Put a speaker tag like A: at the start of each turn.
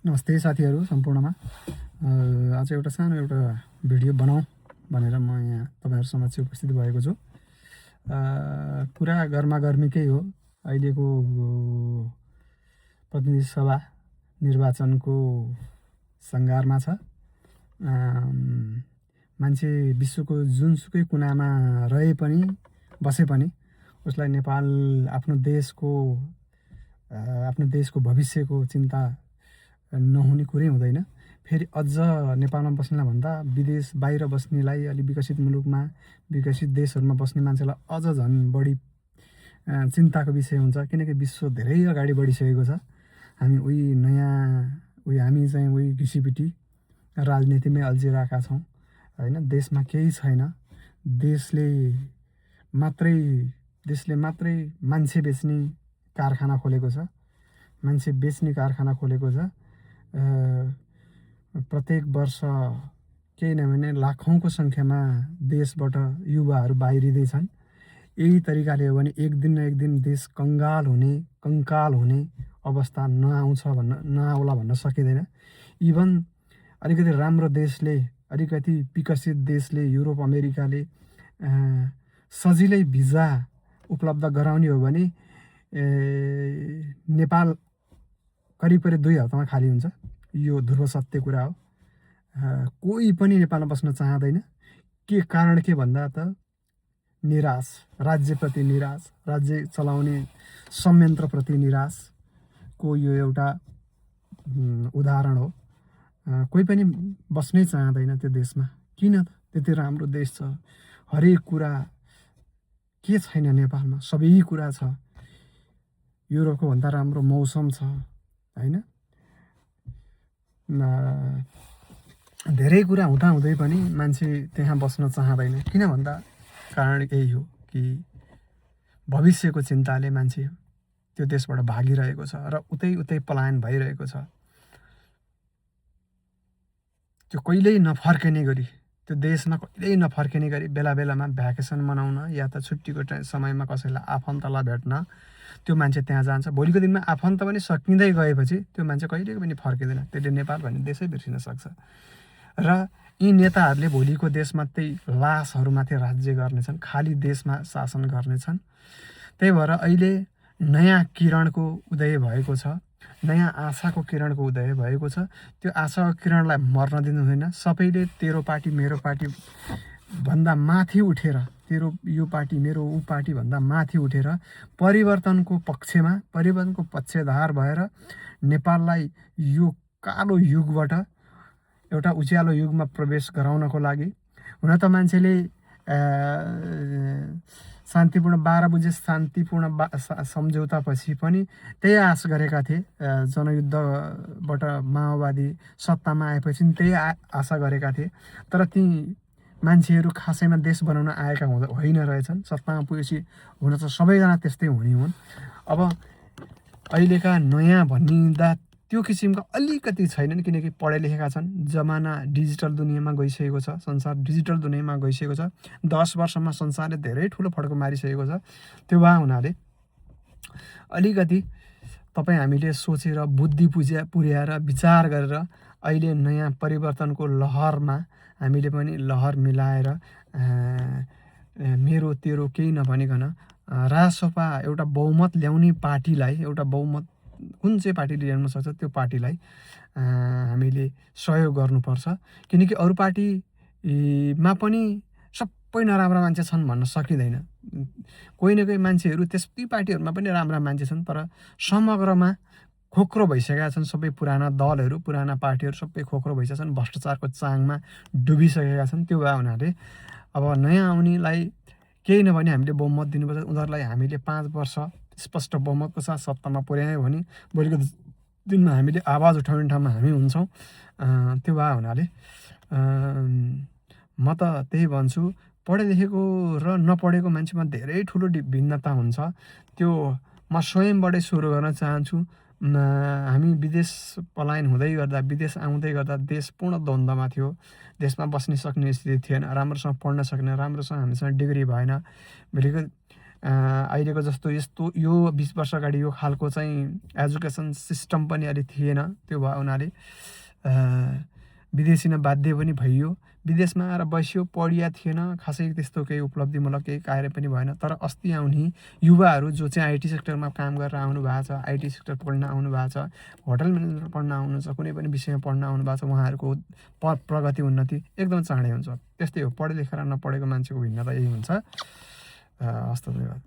A: नमस्ते साथीहरू सम्पूर्णमा। आज एउटा सानो एउटा भिडियो बनाऊँ भनेर म यहाँ तपाईहरु समक्ष उपस्थित भएको छु। कुरा गर्मागर्मीकै हो। अहिलेको प्रतिनिधि सभा निर्वाचनको सङ्घारमा छ। मान्छे विश्वको जुनसुकै कुनामा रहे पनि बसे पनि उसलाई नेपाल आफ्नो देशको भविष्यको चिन्ता नहुने कुरै हुँदैन। फेरि अझ नेपालमा बस्नेलाई भन्दा विदेश बाहिर बस्नेलाई अलि विकसित मुलुकमा विकसित देशहरूमा बस्ने मान्छेलाई अझ झन् बढी चिन्ताको विषय हुन्छ, किनकि विश्व धेरै अगाडि बढिसकेको छ। हामी हामी चाहिँ उही घिसिपिटी राजनीतिमै अल्झिरहेका छौँ हैन। देशमा केही छैन। देशले मात्रै मान्छे बेच्ने कारखाना खोलेको छ। मान्छे बेच्ने कारखाना खोलेको छ। प्रत्येक वर्ष केही नभने लाखौँको सङ्ख्यामा देशबाट युवाहरू बाहिरिँदैछन्। यही तरिकाले हो भने एक दिन न एक दिन देश कङ्काल हुने अवस्था नआउला भन्न सकिँदैन। इभन अलिकति राम्रो देशले, अलिकति विकसित देशले, युरोप अमेरिकाले सजिलै भिजा उपलब्ध गराउने हो भने नेपाल करिब 2 हप्तामा खाली हुन्छ। यो ध्रुव सत्य कुरा हो। कोही पनि नेपालमा बस्न चाहँदैन। के कारण के भन्दा त निराश, राज्यप्रति निराश, राज्य चलाउने संयन्त्रप्रति निराशको यो एउटा उदाहरण हो। कोही पनि बस्नै चाहँदैन त्यो देशमा। किन त? त्यति राम्रो देश छ, हरेक कुरा के छैन नेपालमा? सबै कुरा छ। युरोपको भन्दा राम्रो मौसम छ हैन। धेरै कुरा हुँदै पनि मान्छे त्यहाँ बस्न चाहँदैन। किन भन्दा कारण यही हो कि भविष्यको चिन्ताले मान्छे त्यो देशबाट भागिरहेको छ र उतै पलायन भइरहेको छ। त्यो कहिल्यै नफर्किने गरी, त्यो देशमा कहिल्यै नफर्किने गरी बेला बेलामा भ्याकेसन मनाउन या त छुट्टीको समयमा कसैलाई आफन्तलाई भेट्न त्यो मान्छे त्यहाँ जान्छ। भोलिको दिनमा आफन्त पनि सकिँदै गएपछि त्यो मान्छे कहिल्यै पनि फर्किँदैन। त्यसले नेपाल भन्ने देशै बिर्सिन सक्छ। र यी नेताहरूले भोलिको देशमा त्यही लासहरूमाथि राज्य गर्नेछन्, खाली देशमा शासन गर्नेछन्। त्यही भएर अहिले नयाँ किरणको उदय भएको छ, नयाँ आशाको किरणको उदय भएको छ। त्यो आशाको किरणलाई मर्न दिनु हुँदैन। सबैले तेरो पार्टी मेरो पार्टी भन्दा माथि उठेर, तेरो यो पार्टी मेरो ऊ पार्टी भन्दा माथि उठेर परिवर्तनको पक्षधार भएर नेपाललाई यो कालो युगबाट एउटा उज्यालो युगमा प्रवेश गराउनको लागि, हुन त मान्छेले शान्तिपूर्ण 12 बुझे शान्तिपूर्ण सम्झौतापछि पनि त्यही आश गरेका थिए। जनयुद्धबाट माओवादी सत्तामा आएपछि त्यही आशा गरेका थिए। तर ती मान्छेहरू खासैमा देश बनाउन आएका होइन रहेछन्। सत्तामा पुगेपछि हुन त सबैजना त्यस्तै हुने हुन्। अब अहिलेका नयाँ भनिँदा त्यो किसिमका अलिकति छैनन्, किनकि पढे लेखेका छन्। जमाना डिजिटल दुनियाँमा गइसकेको छ। संसार डिजिटल दुनियाँमा गइसकेको छ। 10 वर्षमा संसारले धेरै ठुलो फड्को मारिसकेको छ। त्यो भए हुनाले अलिकति हामीले सोचेर बुद्धि पुर्याएर विचार गरेर अहिले नयाँ परिवर्तनको लहरमा हामीले पनि लहर मिलाएर मेरो तेरो केही नभनिकन रासोपा एउटा बहुमत ल्याउने पार्टीलाई, एउटा बहुमत कुन चाहिँ पार्टीले ल्याउन सक्छ त्यो पार्टीलाई हामीले सहयोग गर्नुपर्छ। किनकि अरू पार्टीमा पनि सबै नराम्रा मान्छे छन् भन्न सकिँदैन। कोही न कोही मान्छेहरू त्यस्तै पार्टीहरूमा पनि राम्रा मान्छे छन्, तर समग्रमा खोक्रो भइसकेका छन्। सबै पुराना दलहरू, पुराना पार्टीहरू सबै खोक्रो भइसकेका छन्, भ्रष्टाचारको चाङमा डुबिसकेका छन्। त्यो भए हुनाले अब नयाँ आउनेलाई केही नभने हामीले बहुमत दिनुपर्छ। उनीहरूलाई हामीले 5 वर्ष स्पष्ट बहुमतको साथ सत्तामा पुर्यायौँ भने भोलिको दिनमा हामीले आवाज उठाउने ठाउँमा हामी हुन्छौँ। त्यो भए हुनाले म त त्यही भन्छु, पढे लेखेको र नपढेको मान्छेमा धेरै ठुलो भिन्नता हुन्छ। त्यो म स्वयंबाटै सुरु गर्न चाहन्छु। हामी विदेश पलायन हुँदै गर्दा, विदेश आउँदै गर्दा देश पूर्ण द्वन्द्वमा थियो। देशमा बस्न सक्ने स्थिति थिएन, राम्रोसँग पढ्न सक्ने, राम्रोसँग हामीसँग डिग्री भएन। भोलिको अहिलेको जस्तो यस्तो यो 20 वर्ष अगाडि यो खालको चाहिँ एजुकेसन सिस्टम पनि अलि थिएन। त्यो भयो हुनाले विदेशी न बाध्य पनि भइयो। विदेशमा आएर बस्यो, पढिया थिएन, खासै त्यस्तो केही उपलब्धिमूलक केही कार्य पनि भएन। तर अस्ति आउने युवाहरू जो चाहिँ आइटी सेक्टरमा काम गरेर आउनु भएको छ, आइटी सेक्टर पढ्न आउनु भएको छ, होटल म्यानेजमेन्ट पढ्न आउनु छ, कुनै पनि विषयमा पढ्न आउनु भएको छ, उहाँहरूको प्रगति उन्नति एकदम चाँडै हुन्छ। त्यस्तै हो, पढे लेखेर नपढेको मान्छेको भिन्नता यही हुन्छ। हस्त धन्यवाद।